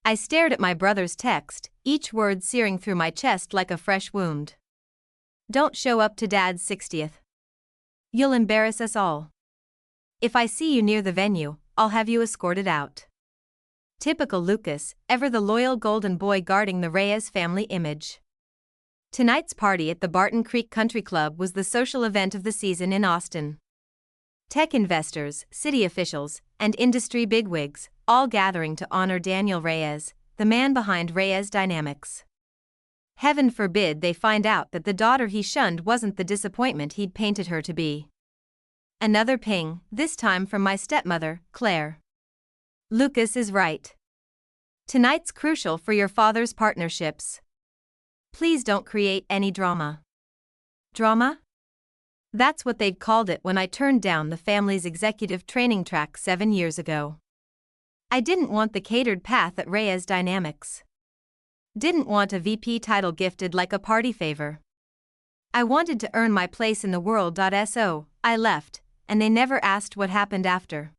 I stared at my brother's text, each word searing through my chest like a fresh wound. Don't show up to Dad's 60th. You'll embarrass us all. If I see you near the venue, I'll have you escorted out. Typical Lucas, ever the loyal golden boy guarding the Reyes family image. Tonight's party at the Barton Creek Country Club was the social event of the season in Austin. Tech investors, city officials, and industry bigwigs, all gathering to honor Daniel Reyes, the man behind Reyes Dynamics. Heaven forbid they find out that the daughter he shunned wasn't the disappointment he'd painted her to be. Another ping, this time from my stepmother, Claire. Lucas is right. Tonight's crucial for your father's partnerships. Please don't create any drama. Drama? That's what they'd called it when I turned down the family's executive training track 7 years ago. I didn't want the catered path at Reyes Dynamics. Didn't want a VP title gifted like a party favor. I wanted to earn my place in the world. So, I left, and they never asked what happened after.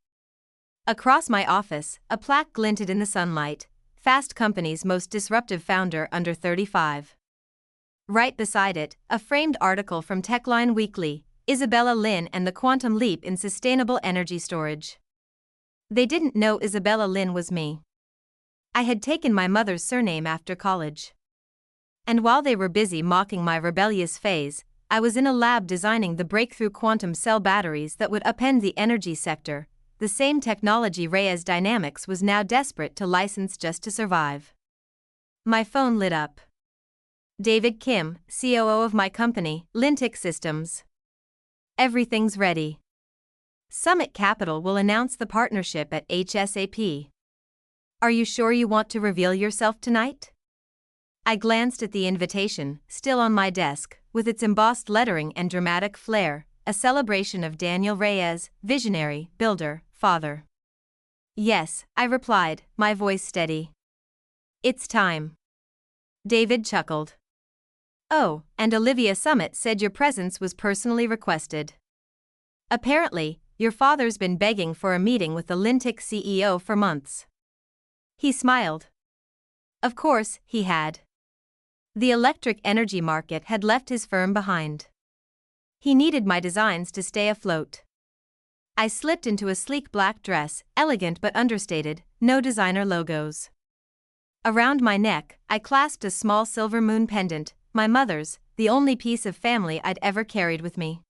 Across my office, a plaque glinted in the sunlight, Fast Company's most disruptive founder under 35. Right beside it, a framed article from Techline Weekly, Isabella Lin and the Quantum Leap in Sustainable Energy Storage. They didn't know Isabella Lin was me. I had taken my mother's surname after college. And while they were busy mocking my rebellious phase, I was in a lab designing the breakthrough quantum cell batteries that would upend the energy sector, the same technology Reyes Dynamics was now desperate to license just to survive. My phone lit up. David Kim, COO of my company, Lintic Systems. Everything's ready. Summit Capital will announce the partnership at HSAP. Are you sure you want to reveal yourself tonight? I glanced at the invitation, still on my desk, with its embossed lettering and dramatic flair, a celebration of Daniel Reyes, visionary, builder, father. Yes, I replied, my voice steady. It's time. David chuckled. Oh, and Olivia Summit said your presence was personally requested. Apparently, your father's been begging for a meeting with the Lintic CEO for months. He smiled. Of course, he had. The electric energy market had left his firm behind. He needed my designs to stay afloat. I slipped into a sleek black dress, elegant but understated, no designer logos. Around my neck, I clasped a small silver moon pendant, my mother's, the only piece of family I'd ever carried with me.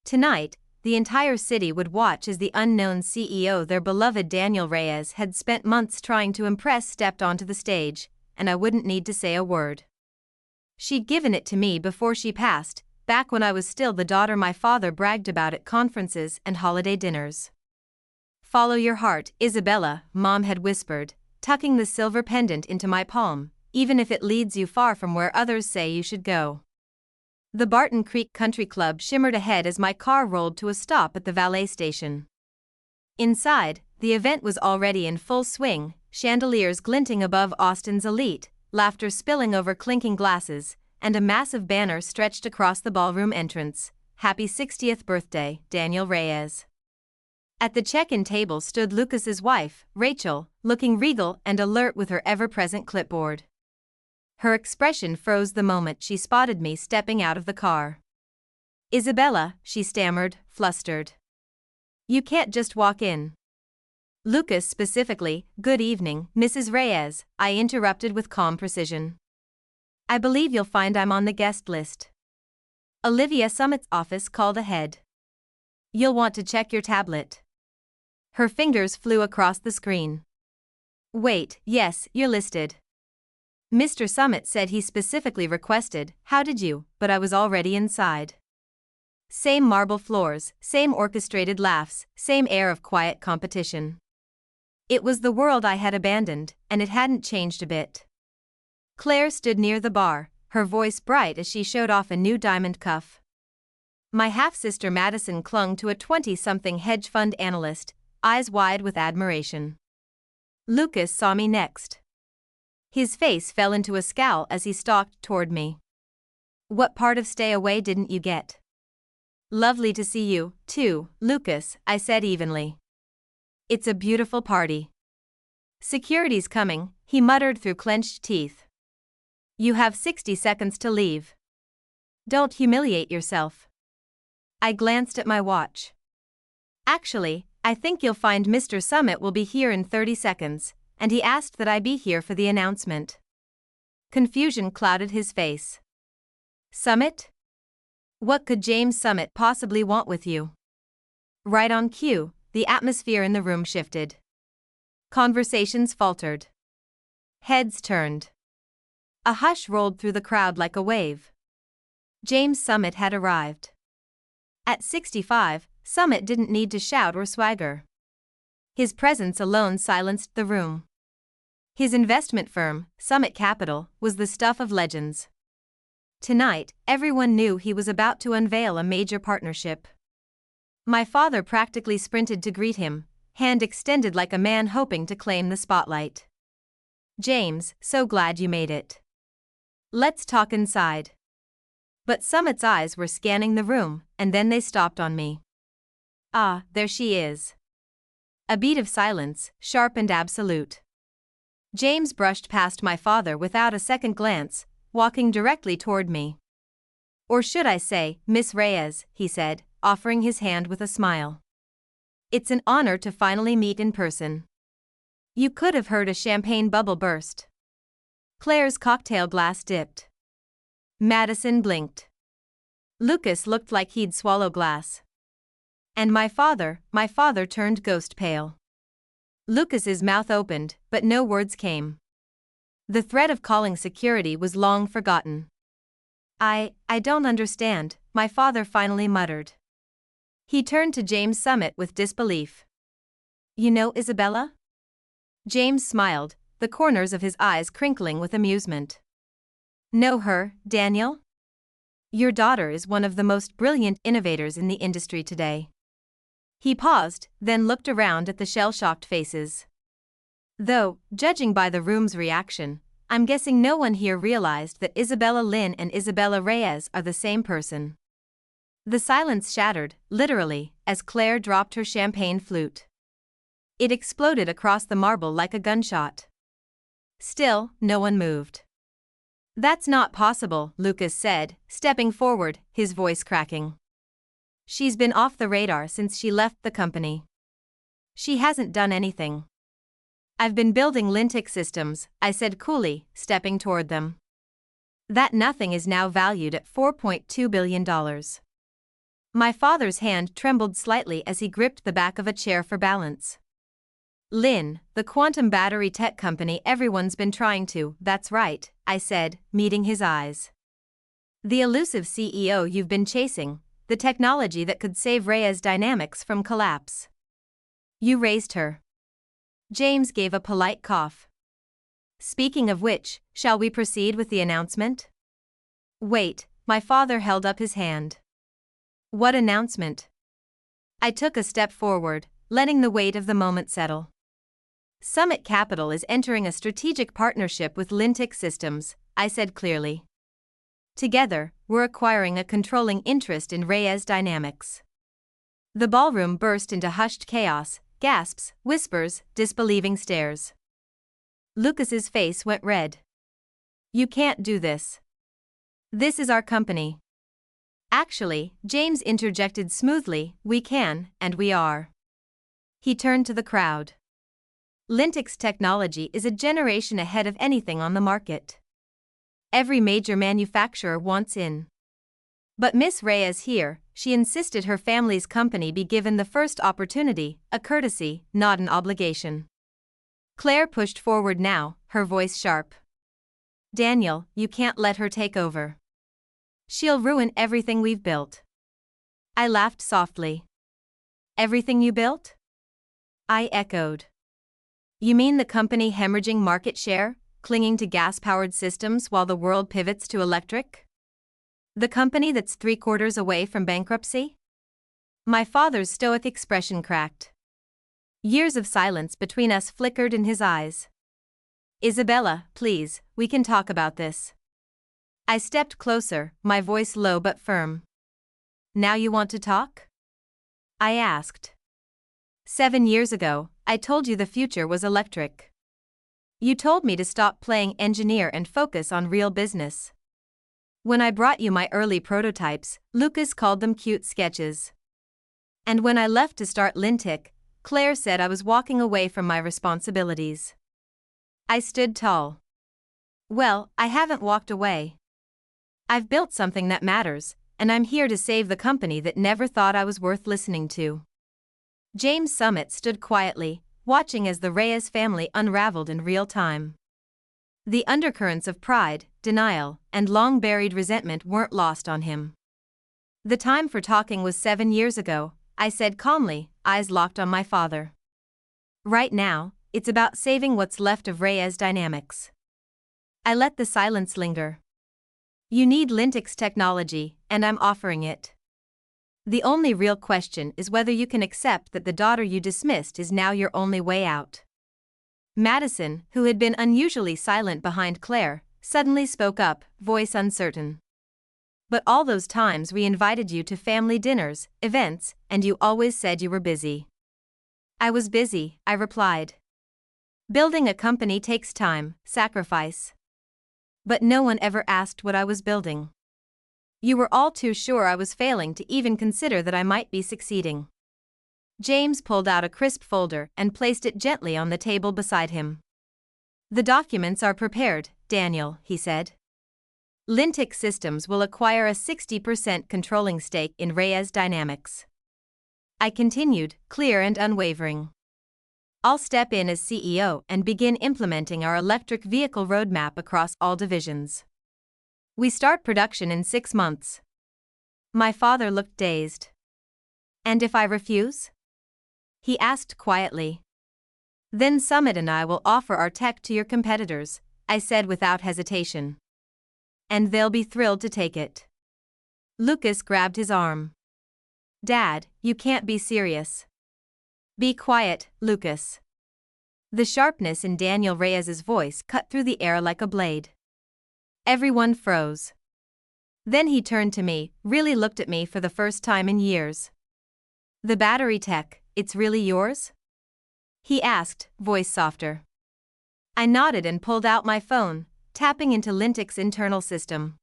Tonight, the entire city would watch as the unknown CEO their beloved Daniel Reyes had spent months trying to impress stepped onto the stage, and I wouldn't need to say a word. She'd given it to me before she passed, back when I was still the daughter my father bragged about at conferences and holiday dinners. Follow your heart, Isabella, Mom had whispered, tucking the silver pendant into my palm, even if it leads you far from where others say you should go. The Barton Creek Country Club shimmered ahead as my car rolled to a stop at the valet station. Inside, the event was already in full swing, chandeliers glinting above Austin's elite, laughter spilling over clinking glasses, and a massive banner stretched across the ballroom entrance, Happy 60th Birthday, Daniel Reyes. At the check-in table stood Lucas's wife, Rachel, looking regal and alert with her ever-present clipboard. Her expression froze the moment she spotted me stepping out of the car. Isabella, she stammered, flustered. You can't just walk in. Lucas specifically, good evening, Mrs. Reyes, I interrupted with calm precision. I believe you'll find I'm on the guest list. Olivia Summit's office called ahead. You'll want to check your tablet. Her fingers flew across the screen. Wait, yes, you're listed. Mr. Summit said he specifically requested, how did you, but I was already inside. Same marble floors, same orchestrated laughs, same air of quiet competition. It was the world I had abandoned, and it hadn't changed a bit. Claire stood near the bar, her voice bright as she showed off a new diamond cuff. My half-sister Madison clung to a 20-something hedge fund analyst, eyes wide with admiration. Lucas saw me next. His face fell into a scowl as he stalked toward me. What part of stay away didn't you get? Lovely to see you, too, Lucas, I said evenly. It's a beautiful party. Security's coming, he muttered through clenched teeth. You have 60 seconds to leave. Don't humiliate yourself. I glanced at my watch. Actually, I think you'll find Mr. Summit will be here in 30 seconds, and he asked that I be here for the announcement. Confusion clouded his face. Summit? What could James Summit possibly want with you? Right on cue, the atmosphere in the room shifted. Conversations faltered. Heads turned. A hush rolled through the crowd like a wave. James Summit had arrived. At 65, Summit didn't need to shout or swagger. His presence alone silenced the room. His investment firm, Summit Capital, was the stuff of legends. Tonight, everyone knew he was about to unveil a major partnership. My father practically sprinted to greet him, hand extended like a man hoping to claim the spotlight. James, so glad you made it. Let's talk inside. But Summit's eyes were scanning the room, and then they stopped on me. Ah, there she is. A beat of silence, sharp and absolute. James brushed past my father without a second glance, walking directly toward me. Or should I say, Miss Reyes, he said, offering his hand with a smile. It's an honor to finally meet in person. You could have heard a champagne bubble burst. Claire's cocktail glass dipped. Madison blinked. Lucas looked like he'd swallow glass. And my father turned ghost pale. Lucas's mouth opened, but no words came. The threat of calling security was long forgotten. I don't understand, my father finally muttered. He turned to James Summit with disbelief. You know Isabella? James smiled, the corners of his eyes crinkling with amusement. Know her, Daniel? Your daughter is one of the most brilliant innovators in the industry today. He paused, then looked around at the shell-shocked faces. Though, judging by the room's reaction, I'm guessing no one here realized that Isabella Lynn and Isabella Reyes are the same person. The silence shattered, literally, as Claire dropped her champagne flute. It exploded across the marble like a gunshot. Still, no one moved. That's not possible, Lucas said, stepping forward, his voice cracking. She's been off the radar since she left the company. She hasn't done anything. I've been building Lintic systems, I said coolly, stepping toward them. That nothing is now valued at $4.2 billion. My father's hand trembled slightly as he gripped the back of a chair for balance. Lynn, the quantum battery tech company everyone's been trying to, that's right, I said, meeting his eyes. The elusive CEO you've been chasing, the technology that could save Reyes Dynamics from collapse. You raised her. James gave a polite cough. Speaking of which, shall we proceed with the announcement? Wait, my father held up his hand. What announcement? I took a step forward, letting the weight of the moment settle. Summit Capital is entering a strategic partnership with Lintic Systems, I said clearly. Together, we're acquiring a controlling interest in Reyes Dynamics. The ballroom burst into hushed chaos, gasps, whispers, disbelieving stares. Lucas's face went red. You can't do this. This is our company. Actually, James interjected smoothly, we can, and we are. He turned to the crowd. Lintic's technology is a generation ahead of anything on the market. Every major manufacturer wants in. But Miss Reyes here, she insisted her family's company be given the first opportunity, a courtesy, not an obligation. Claire pushed forward now, her voice sharp. Daniel, you can't let her take over. She'll ruin everything we've built. I laughed softly. Everything you built? I echoed. You mean the company hemorrhaging market share, clinging to gas-powered systems while the world pivots to electric? The company that's 3/4 away from bankruptcy? My father's stoic expression cracked. Years of silence between us flickered in his eyes. Isabella, please, we can talk about this. I stepped closer, my voice low but firm. Now you want to talk? I asked. 7 years ago, I told you the future was electric. You told me to stop playing engineer and focus on real business. When I brought you my early prototypes, Lucas called them cute sketches. And when I left to start Lintic, Claire said I was walking away from my responsibilities. I stood tall. Well, I haven't walked away. I've built something that matters, and I'm here to save the company that never thought I was worth listening to. James Summit stood quietly, watching as the Reyes family unraveled in real time. The undercurrents of pride, denial, and long-buried resentment weren't lost on him. The time for talking was 7 years ago, I said calmly, eyes locked on my father. Right now, it's about saving what's left of Reyes dynamics. I let the silence linger. You need Lintic's technology, and I'm offering it. The only real question is whether you can accept that the daughter you dismissed is now your only way out. Madison, who had been unusually silent behind Claire, suddenly spoke up, voice uncertain. But all those times we invited you to family dinners, events, and you always said you were busy. I was busy, I replied. Building a company takes time, sacrifice. But no one ever asked what I was building. You were all too sure I was failing to even consider that I might be succeeding. James pulled out a crisp folder and placed it gently on the table beside him. The documents are prepared, Daniel, he said. Lintic Systems will acquire a 60% controlling stake in Reyes Dynamics. I continued, clear and unwavering. I'll step in as CEO and begin implementing our electric vehicle roadmap across all divisions. We start production in 6 months. My father looked dazed. And if I refuse? He asked quietly. Then Summit and I will offer our tech to your competitors, I said without hesitation. And they'll be thrilled to take it. Lucas grabbed his arm. Dad, you can't be serious. Be quiet, Lucas. The sharpness in Daniel Reyes's voice cut through the air like a blade. Everyone froze. Then he turned to me, really looked at me for the first time in years. The battery tech, it's really yours? He asked, voice softer. I nodded and pulled out my phone, tapping into Lintic's internal system.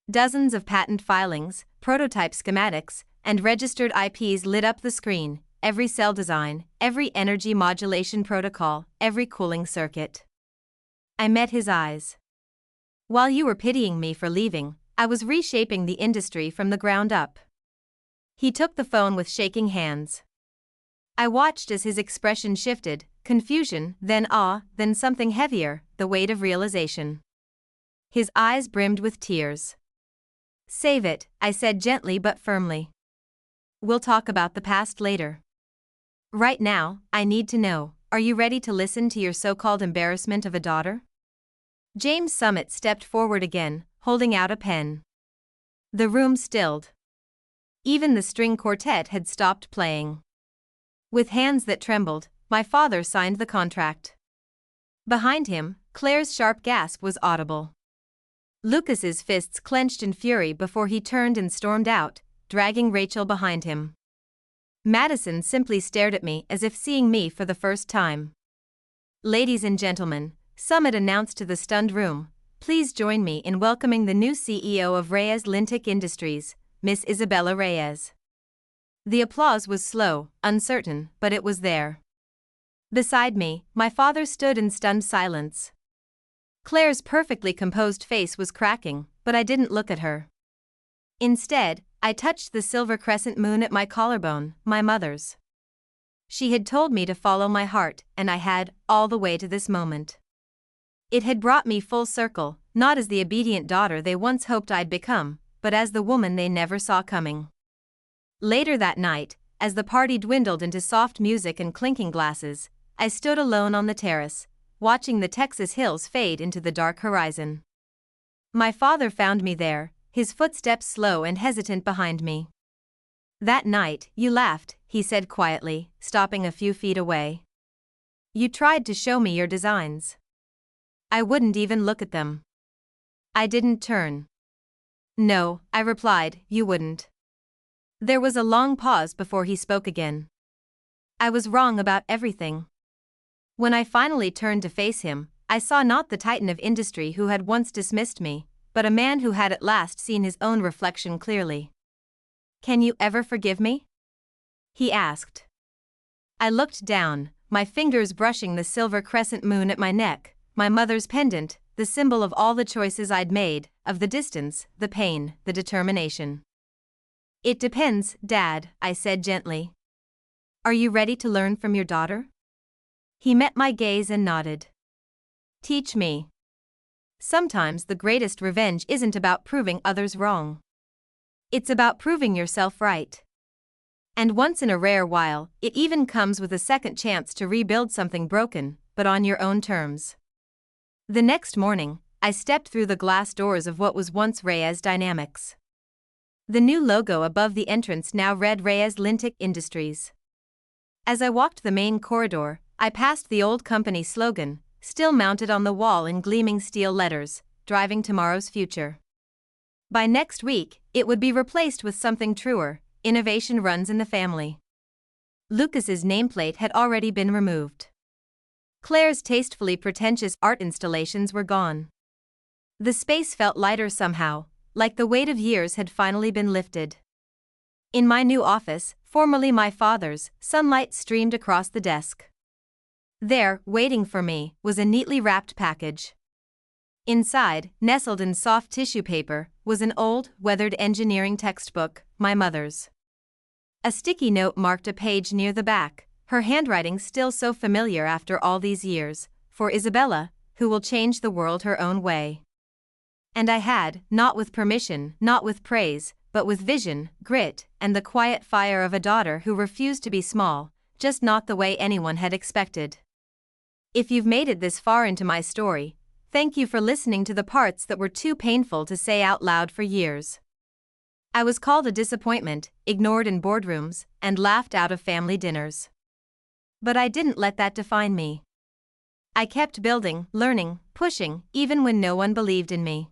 Dozens of patent filings, prototype schematics, and registered IPs lit up the screen, every cell design, every energy modulation protocol, every cooling circuit. I met his eyes. While you were pitying me for leaving, I was reshaping the industry from the ground up. He took the phone with shaking hands. I watched as his expression shifted, confusion, then awe, then something heavier, the weight of realization. His eyes brimmed with tears. Save it, I said gently but firmly. We'll talk about the past later. Right now, I need to know, are you ready to listen to your so-called embarrassment of a daughter? James Summit stepped forward again, holding out a pen. The room stilled. Even the string quartet had stopped playing. With hands that trembled, my father signed the contract. Behind him, Claire's sharp gasp was audible. Lucas's fists clenched in fury before he turned and stormed out, dragging Rachel behind him. Madison simply stared at me as if seeing me for the first time. Ladies and gentlemen, Summit announced to the stunned room, please join me in welcoming the new CEO of Reyes Lintic Industries, Miss Isabella Reyes. The applause was slow, uncertain, but it was there. Beside me, my father stood in stunned silence. Claire's perfectly composed face was cracking, but I didn't look at her. Instead, I touched the silver crescent moon at my collarbone, my mother's. She had told me to follow my heart, and I had, all the way to this moment. It had brought me full circle, not as the obedient daughter they once hoped I'd become, but as the woman they never saw coming. Later that night, as the party dwindled into soft music and clinking glasses, I stood alone on the terrace, watching the Texas hills fade into the dark horizon. My father found me there, his footsteps slow and hesitant behind me. That night, you laughed, he said quietly, stopping a few feet away. You tried to show me your designs. I wouldn't even look at them. I didn't turn. No, I replied, you wouldn't. There was a long pause before he spoke again. I was wrong about everything. When I finally turned to face him, I saw not the titan of industry who had once dismissed me, but a man who had at last seen his own reflection clearly. "Can you ever forgive me?" he asked. I looked down, my fingers brushing the silver crescent moon at my neck, my mother's pendant, the symbol of all the choices I'd made, of the distance, the pain, the determination. "It depends, Dad," I said gently. "Are you ready to learn from your daughter?" He met my gaze and nodded. "Teach me." Sometimes the greatest revenge isn't about proving others wrong. It's about proving yourself right. And once in a rare while, it even comes with a second chance to rebuild something broken, but on your own terms. The next morning, I stepped through the glass doors of what was once Reyes Dynamics. The new logo above the entrance now read Reyes Lintic Industries. As I walked the main corridor, I passed the old company slogan, still mounted on the wall in gleaming steel letters, "Driving Tomorrow's Future." By next week, it would be replaced with something truer: "Innovation runs in the family." Lucas's nameplate had already been removed. Claire's tastefully pretentious art installations were gone. The space felt lighter somehow, like the weight of years had finally been lifted. In my new office, formerly my father's, sunlight streamed across the desk. There, waiting for me, was a neatly wrapped package. Inside, nestled in soft tissue paper, was an old, weathered engineering textbook, my mother's. A sticky note marked a page near the back, her handwriting still so familiar after all these years, "For Isabella, who will change the world her own way." And I had, not with permission, not with praise, but with vision, grit, and the quiet fire of a daughter who refused to be small, just not the way anyone had expected. If you've made it this far into my story, thank you for listening to the parts that were too painful to say out loud for years. I was called a disappointment, ignored in boardrooms, and laughed out of family dinners. But I didn't let that define me. I kept building, learning, pushing, even when no one believed in me.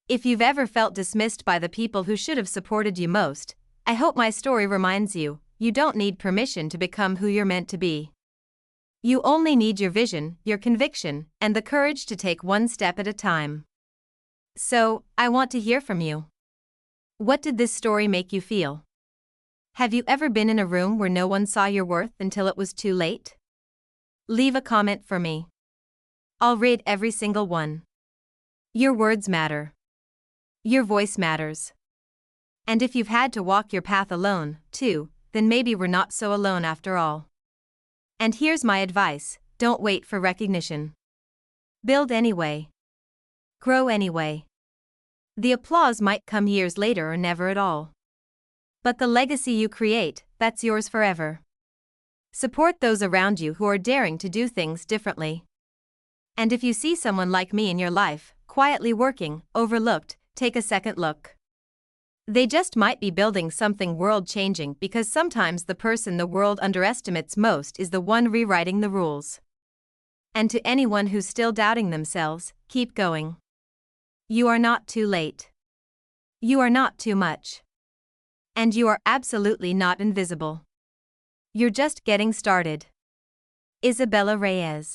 If you've ever felt dismissed by the people who should have supported you most, I hope my story reminds you, you don't need permission to become who you're meant to be. You only need your vision, your conviction, and the courage to take one step at a time. So, I want to hear from you. What did this story make you feel? Have you ever been in a room where no one saw your worth until it was too late? Leave a comment for me. I'll read every single one. Your words matter. Your voice matters. And if you've had to walk your path alone, too, then maybe we're not so alone after all. And here's my advice: don't wait for recognition. Build anyway. Grow anyway. The applause might come years later or never at all. But the legacy you create, that's yours forever. Support those around you who are daring to do things differently. And if you see someone like me in your life, quietly working, overlooked, take a second look. They just might be building something world-changing, because sometimes the person the world underestimates most is the one rewriting the rules. And to anyone who's still doubting themselves, keep going. You are not too late. You are not too much. And you are absolutely not invisible. You're just getting started. Isabella Reyes.